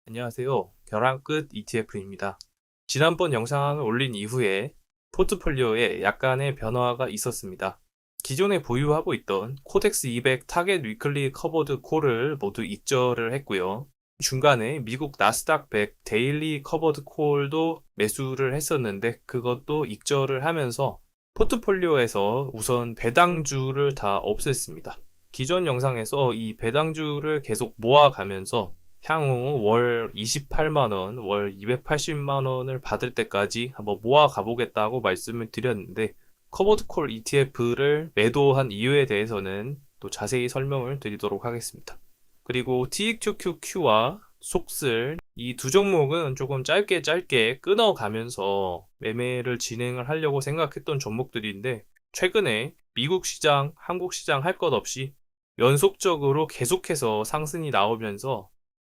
안녕하세요. 벼랑 끝 ETF입니다. 지난번 영상을 올린 이후에 포트폴리오에 약간의 변화가 있었습니다. 기존에 보유하고 있던 코덱스 200 타겟 위클리 커버드 콜을 모두 익절을 했고요. 중간에 미국 나스닥 100 데일리 커버드 콜도 매수를 했었는데 그것도 익절을 하면서 포트폴리오에서 우선 배당주를 다 없앴습니다. 기존 영상에서 이 배당주를 계속 모아가면서 향후 월 28만원, 월 280만원을 받을 때까지 한번 모아 가보겠다고 말씀을 드렸는데, 커버드콜 ETF를 매도한 이유에 대해서는 또 자세히 설명을 드리도록 하겠습니다. 그리고 TQQQ와 속슬, 이 두 종목은 조금 짧게 끊어가면서 매매를 진행을 하려고 생각했던 종목들인데, 최근에 미국 시장, 한국 시장 할 것 없이 연속적으로 계속해서 상승이 나오면서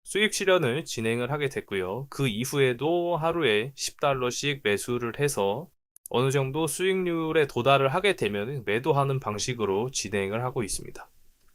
수익 실현을 진행을 하게 됐고요. 그 이후에도 하루에 10달러씩 매수를 해서 어느 정도 수익률에 도달을 하게 되면 매도하는 방식으로 진행을 하고 있습니다.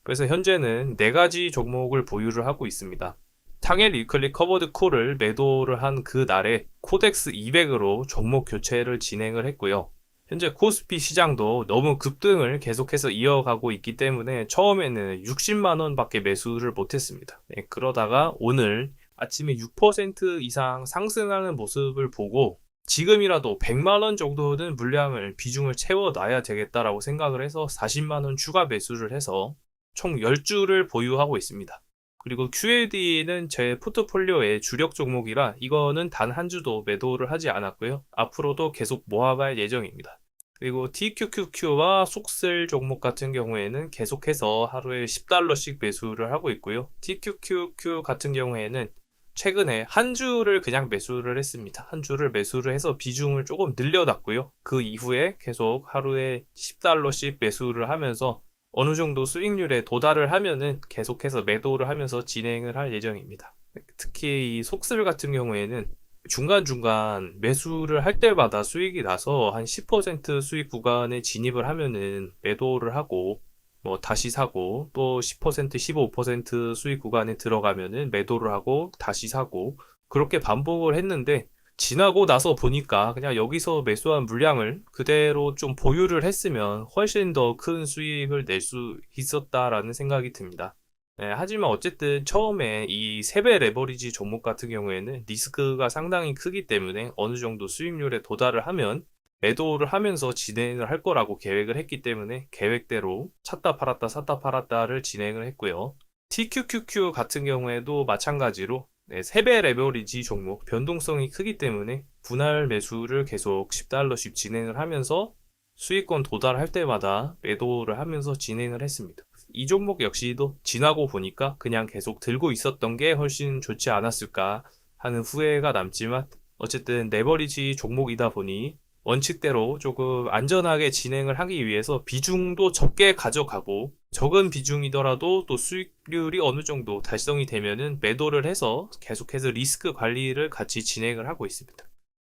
그래서 현재는 4가지 종목을 보유를 하고 있습니다. 당일 위클리 커버드 콜을 매도를 한 그 날에 코덱스 200으로 종목 교체를 진행을 했고요. 현재 코스피 시장도 너무 급등을 계속해서 이어가고 있기 때문에 처음에는 60만원 밖에 매수를 못했습니다. 그러다가 오늘 아침에 6% 이상 상승하는 모습을 보고 지금이라도 100만원 정도는 물량을 비중을 채워놔야 되겠다라고 생각을 해서 40만원 추가 매수를 해서 총 10주를 보유하고 있습니다. 그리고 QAD는 제 포트폴리오의 주력 종목이라 이거는 단 한 주도 매도를 하지 않았고요. 앞으로도 계속 모아갈 예정입니다. 그리고 TQQQ와 속슬 종목 같은 경우에는 계속해서 하루에 10달러씩 매수를 하고 있고요. TQQQ 같은 경우에는 최근에 한 주를 그냥 매수를 했습니다. 한 주를 매수를 해서 비중을 조금 늘려놨고요. 그 이후에 계속 하루에 10달러씩 매수를 하면서 어느 정도 수익률에 도달을 하면은 계속해서 매도를 하면서 진행을 할 예정입니다. 특히 이 속슬 같은 경우에는 중간중간 매수를 할 때마다 수익이 나서 한 10% 수익 구간에 진입을 하면은 매도를 하고 뭐 다시 사고 또 10% 15% 수익 구간에 들어가면은 매도를 하고 다시 사고 그렇게 반복을 했는데 지나고 나서 보니까 그냥 여기서 매수한 물량을 그대로 좀 보유를 했으면 훨씬 더 큰 수익을 낼 수 있었다라는 생각이 듭니다. 네, 하지만 어쨌든 처음에 이 세배 레버리지 종목 같은 경우에는 리스크가 상당히 크기 때문에 어느 정도 수익률에 도달을 하면 매도를 하면서 진행을 할 거라고 계획을 했기 때문에 계획대로 샀다 팔았다 샀다 팔았다를 진행을 했고요. TQQQ 같은 경우에도 마찬가지로 세배 레버리지 종목 변동성이 크기 때문에 분할 매수를 계속 10달러씩 진행을 하면서 수익권 도달할 때마다 매도를 하면서 진행을 했습니다. 이 종목 역시도 지나고 보니까 그냥 계속 들고 있었던 게 훨씬 좋지 않았을까 하는 후회가 남지만 어쨌든 레버리지 종목이다 보니 원칙대로 조금 안전하게 진행을 하기 위해서 비중도 적게 가져가고 적은 비중이더라도 또 수익률이 어느 정도 달성이 되면은 매도를 해서 계속해서 리스크 관리를 같이 진행을 하고 있습니다.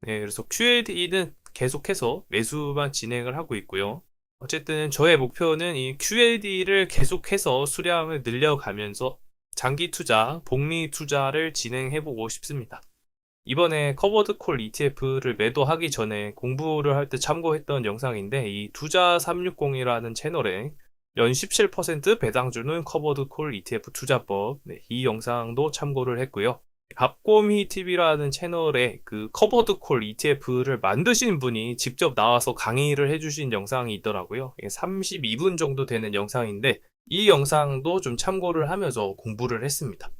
네, 그래서 QAD는 계속해서 매수만 진행을 하고 있고요. 어쨌든 저의 목표는 이 QAD를 계속해서 수량을 늘려가면서 장기 투자, 복리 투자를 진행해보고 싶습니다. 이번에 커버드 콜 ETF를 매도하기 전에 공부를 할 때 참고했던 영상인데 이 투자 360이라는 채널에 연 17% 배당 주는 커버드 콜 ETF 투자법, 네, 이 영상도 참고를 했고요. 갑곰이 TV라는 채널에 그 커버드 콜 ETF를 만드신 분이 직접 나와서 강의를 해주신 영상이 있더라고요. 32분 정도 되는 영상인데 이 영상도 좀 참고를 하면서 공부를 했습니다.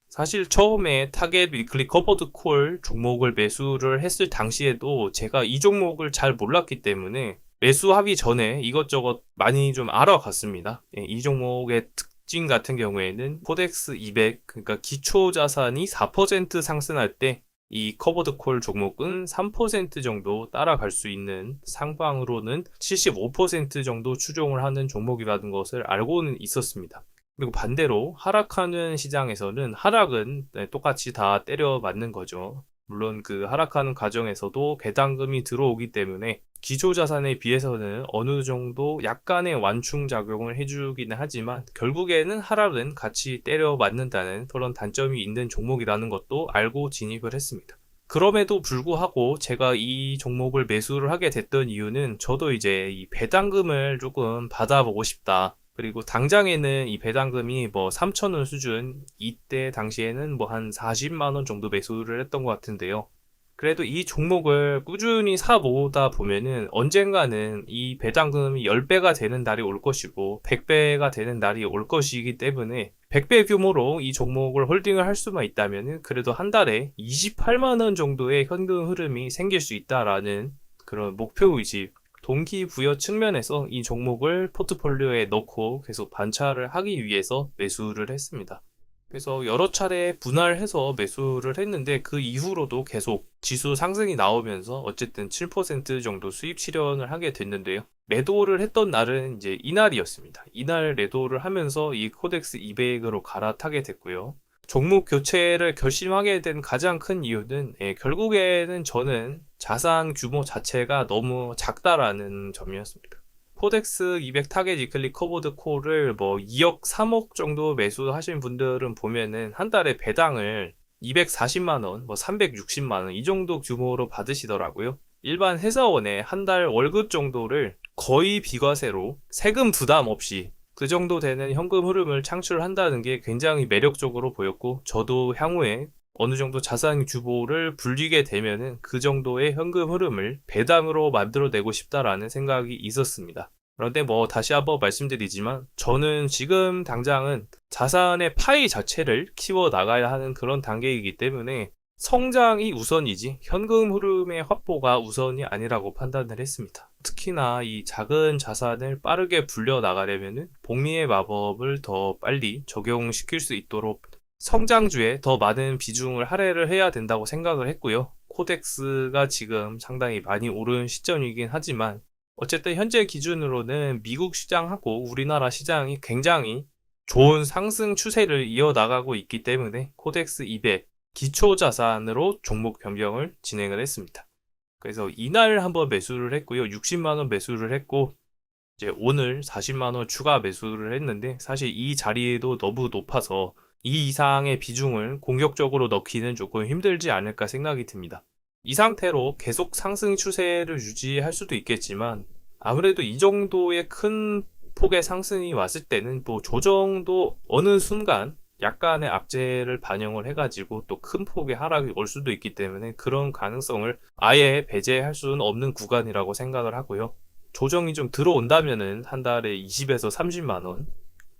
사실 처음에 타겟 위클리 커버드 콜 종목을 매수를 했을 당시에도 제가 이 종목을 잘 몰랐기 때문에 매수하기 전에 이것저것 많이 좀 알아갔습니다. 이 종목의 특징 같은 경우에는 코덱스 200, 그러니까 기초 자산이 4% 상승할 때 이 커버드 콜 종목은 3% 정도 따라갈 수 있는, 상방으로는 75% 정도 추종을 하는 종목이라는 것을 알고는 있었습니다. 그리고 반대로 하락하는 시장에서는 하락은 똑같이 다 때려 맞는 거죠. 물론 그 하락하는 과정에서도 배당금이 들어오기 때문에 기초자산에 비해서는 어느 정도 약간의 완충 작용을 해주기는 하지만 결국에는 하락은 같이 때려 맞는다는 그런 단점이 있는 종목이라는 것도 알고 진입을 했습니다. 그럼에도 불구하고 제가 이 종목을 매수를 하게 됐던 이유는 저도 이제 이 배당금을 조금 받아보고 싶다. 그리고 당장에는 이 배당금이 뭐 3,000원 수준, 이때 당시에는 뭐 한 40만원 정도 매수를 했던 것 같은데요. 그래도 이 종목을 꾸준히 사보다 보면은 언젠가는 이 배당금이 10배가 되는 날이 올 것이고 100배가 되는 날이 올 것이기 때문에 100배 규모로 이 종목을 홀딩을 할 수만 있다면은 그래도 한 달에 28만원 정도의 현금 흐름이 생길 수 있다라는 그런 목표의식, 동기부여 측면에서 이 종목을 포트폴리오에 넣고 계속 관찰을 하기 위해서 매수를 했습니다. 그래서 여러 차례 분할해서 매수를 했는데 그 이후로도 계속 지수 상승이 나오면서 어쨌든 7% 정도 수입 실현을 하게 됐는데요. 매도를 했던 날은 이제 이날이었습니다. 이날 매도를 하면서 이 코덱스 200으로 갈아타게 됐고요. 종목 교체를 결심하게 된 가장 큰 이유는 결국에는 저는 자산 규모 자체가 너무 작다라는 점이었습니다. 코덱스 200 타겟 위클리 커버드 콜을 뭐 2억, 3억 정도 매수하신 분들은 보면은 한 달에 배당을 240만원, 뭐 360만원 이 정도 규모로 받으시더라고요. 일반 회사원의 한 달 월급 정도를 거의 비과세로 세금 부담 없이 그 정도 되는 현금 흐름을 창출한다는 게 굉장히 매력적으로 보였고, 저도 향후에 어느 정도 자산 규모를 불리게 되면은 그 정도의 현금 흐름을 배당으로 만들어내고 싶다라는 생각이 있었습니다. 그런데 뭐 다시 한번 말씀드리지만 저는 지금 당장은 자산의 파이 자체를 키워 나가야 하는 그런 단계이기 때문에 성장이 우선이지 현금 흐름의 확보가 우선이 아니라고 판단을 했습니다. 특히나 이 작은 자산을 빠르게 불려 나가려면은 복리의 마법을 더 빨리 적용시킬 수 있도록 성장주에 더 많은 비중을 할애를 해야 된다고 생각을 했고요. 코덱스가 지금 상당히 많이 오른 시점이긴 하지만 어쨌든 현재 기준으로는 미국 시장하고 우리나라 시장이 굉장히 좋은 상승 추세를 이어나가고 있기 때문에 코덱스 200 기초자산으로 종목 변경을 진행을 했습니다. 그래서 이날 한번 매수를 했고요. 60만원 매수를 했고 이제 오늘 40만원 추가 매수를 했는데 사실 이 자리에도 너무 높아서 이 이상의 비중을 공격적으로 넣기는 조금 힘들지 않을까 생각이 듭니다. 이 상태로 계속 상승 추세를 유지할 수도 있겠지만 아무래도 이 정도의 큰 폭의 상승이 왔을 때는 뭐 조정도 어느 순간 약간의 악재를 반영을 해가지고 또 큰 폭의 하락이 올 수도 있기 때문에 그런 가능성을 아예 배제할 수는 없는 구간이라고 생각을 하고요. 조정이 좀 들어온다면은 한 달에 20에서 30만원,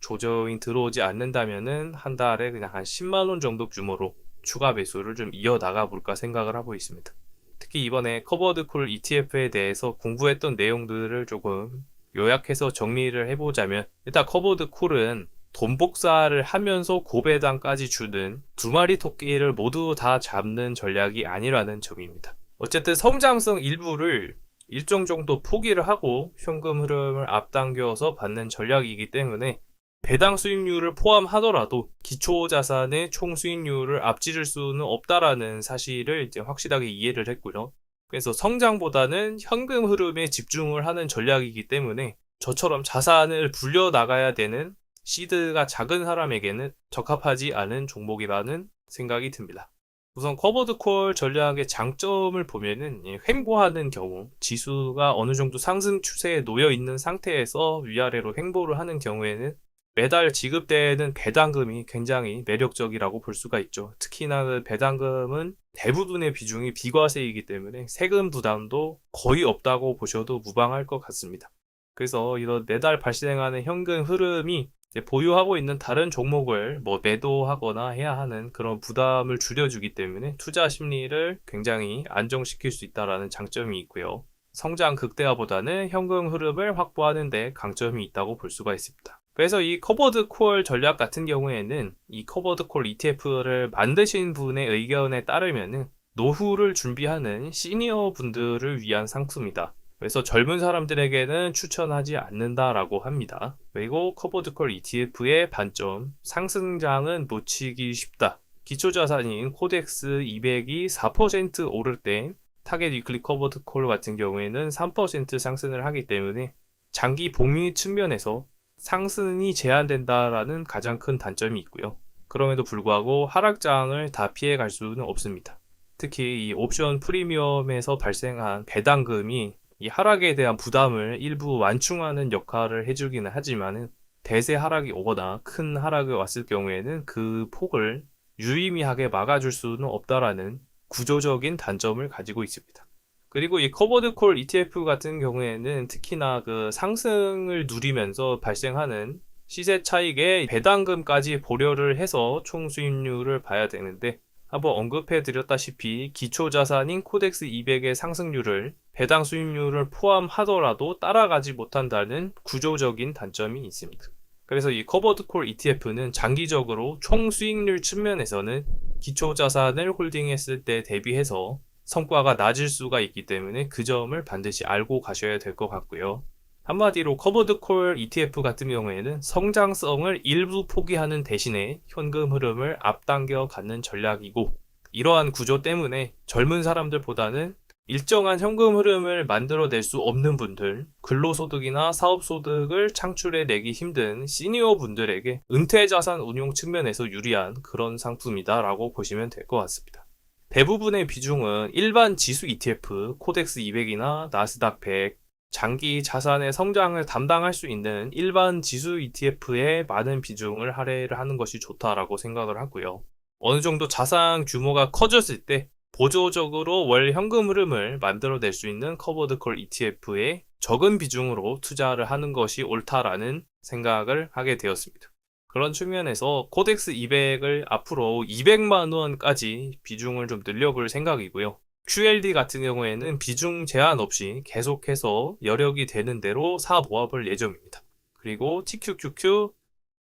조정이 들어오지 않는다면은 한 달에 그냥 한 10만원 정도 규모로 추가 매수를 좀 이어나가 볼까 생각을 하고 있습니다. 특히 이번에 커버드 콜 ETF에 대해서 공부했던 내용들을 조금 요약해서 정리를 해보자면, 일단 커버드 콜은 돈 복사를 하면서 고배당까지 주는 두 마리 토끼를 모두 다 잡는 전략이 아니라는 점입니다. 어쨌든 성장성 일부를 일정 정도 포기를 하고 현금 흐름을 앞당겨서 받는 전략이기 때문에 배당 수익률을 포함하더라도 기초 자산의 총 수익률을 앞지를 수는 없다라는 사실을 이제 확실하게 이해를 했고요. 그래서 성장보다는 현금 흐름에 집중을 하는 전략이기 때문에 저처럼 자산을 불려 나가야 되는 시드가 작은 사람에게는 적합하지 않은 종목이라는 생각이 듭니다. 우선 커버드 콜 전략의 장점을 보면은 횡보하는 경우, 지수가 어느 정도 상승 추세에 놓여 있는 상태에서 위아래로 횡보를 하는 경우에는 매달 지급되는 배당금이 굉장히 매력적이라고 볼 수가 있죠. 특히나 그 배당금은 대부분의 비중이 비과세이기 때문에 세금 부담도 거의 없다고 보셔도 무방할 것 같습니다. 그래서 이런 매달 발생하는 현금 흐름이 보유하고 있는 다른 종목을 뭐 매도하거나 해야 하는 그런 부담을 줄여주기 때문에 투자 심리를 굉장히 안정시킬 수 있다는 장점이 있고요. 성장 극대화보다는 현금 흐름을 확보하는 데 강점이 있다고 볼 수가 있습니다. 그래서 이 커버드 콜 전략 같은 경우에는 이 커버드 콜 ETF를 만드신 분의 의견에 따르면은 노후를 준비하는 시니어 분들을 위한 상품이다. 그래서 젊은 사람들에게는 추천하지 않는다라고 합니다. 그리고 커버드 콜 ETF의 반점, 상승장은 놓치기 쉽다. 기초자산인 코덱스 200이 4% 오를 때 타겟 위클리 커버드 콜 같은 경우에는 3% 상승을 하기 때문에 장기 복리 측면에서 상승이 제한된다라는 가장 큰 단점이 있고요. 그럼에도 불구하고 하락장을 다 피해갈 수는 없습니다. 특히 이 옵션 프리미엄에서 발생한 배당금이 이 하락에 대한 부담을 일부 완충하는 역할을 해주기는 하지만은 대세 하락이 오거나 큰 하락이 왔을 경우에는 그 폭을 유의미하게 막아줄 수는 없다라는 구조적인 단점을 가지고 있습니다. 그리고 이 커버드 콜 ETF 같은 경우에는 특히나 그 상승을 누리면서 발생하는 시세 차익의 배당금까지 고려를 해서 총 수익률을 봐야 되는데, 한번 언급해 드렸다시피 기초자산인 코덱스 200의 상승률을 배당 수익률을 포함하더라도 따라가지 못한다는 구조적인 단점이 있습니다. 그래서 이 커버드 콜 ETF는 장기적으로 총 수익률 측면에서는 기초자산을 홀딩했을 때 대비해서 성과가 낮을 수가 있기 때문에 그 점을 반드시 알고 가셔야 될 것 같고요. 한마디로 커버드 콜 ETF 같은 경우에는 성장성을 일부 포기하는 대신에 현금 흐름을 앞당겨 갖는 전략이고, 이러한 구조 때문에 젊은 사람들보다는 일정한 현금 흐름을 만들어낼 수 없는 분들, 근로소득이나 사업소득을 창출해내기 힘든 시니어 분들에게 은퇴자산 운용 측면에서 유리한 그런 상품이다라고 보시면 될 것 같습니다. 대부분의 비중은 일반 지수 ETF, 코덱스 200이나 나스닥 100, 장기 자산의 성장을 담당할 수 있는 일반 지수 ETF에 많은 비중을 할애를 하는 것이 좋다라고 생각을 하고요. 어느 정도 자산 규모가 커졌을 때 보조적으로 월 현금 흐름을 만들어낼 수 있는 커버드 콜 ETF에 적은 비중으로 투자를 하는 것이 옳다라는 생각을 하게 되었습니다. 그런 측면에서 코덱스 200을 앞으로 200만 원까지 비중을 좀 늘려볼 생각이고요. QLD 같은 경우에는 비중 제한 없이 계속해서 여력이 되는 대로 사모아볼 예정입니다. 그리고 TQQQ,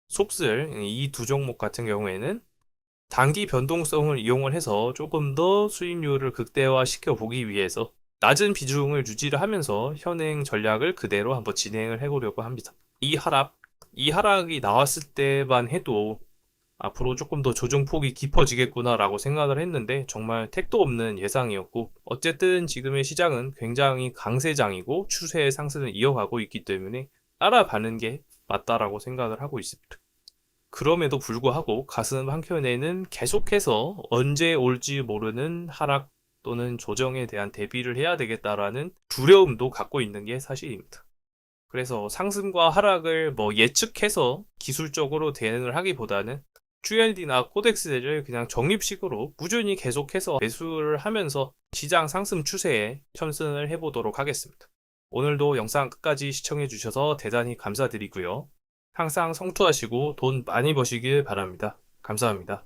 속슬 이 두 종목 같은 경우에는 단기 변동성을 이용을 해서 조금 더 수익률을 극대화시켜 보기 위해서 낮은 비중을 유지를 하면서 현행 전략을 그대로 한번 진행을 해보려고 합니다. 이 하락이 나왔을 때만 해도 앞으로 조금 더 조정폭이 깊어지겠구나라고 생각을 했는데 정말 택도 없는 예상이었고, 어쨌든 지금의 시장은 굉장히 강세장이고 추세의 상승을 이어가고 있기 때문에 따라가는 게 맞다라고 생각을 하고 있습니다. 그럼에도 불구하고 가슴 한켠에는 계속해서 언제 올지 모르는 하락 또는 조정에 대한 대비를 해야 되겠다라는 두려움도 갖고 있는 게 사실입니다. 그래서 상승과 하락을 예측해서 기술적으로 대응을 하기보다는 QLD나 코덱스를 그냥 적립식으로 꾸준히 계속해서 매수를 하면서 시장 상승 추세에 편승을 해보도록 하겠습니다. 오늘도 영상 끝까지 시청해 주셔서 대단히 감사드리고요. 항상 성투하시고 돈 많이 버시길 바랍니다. 감사합니다.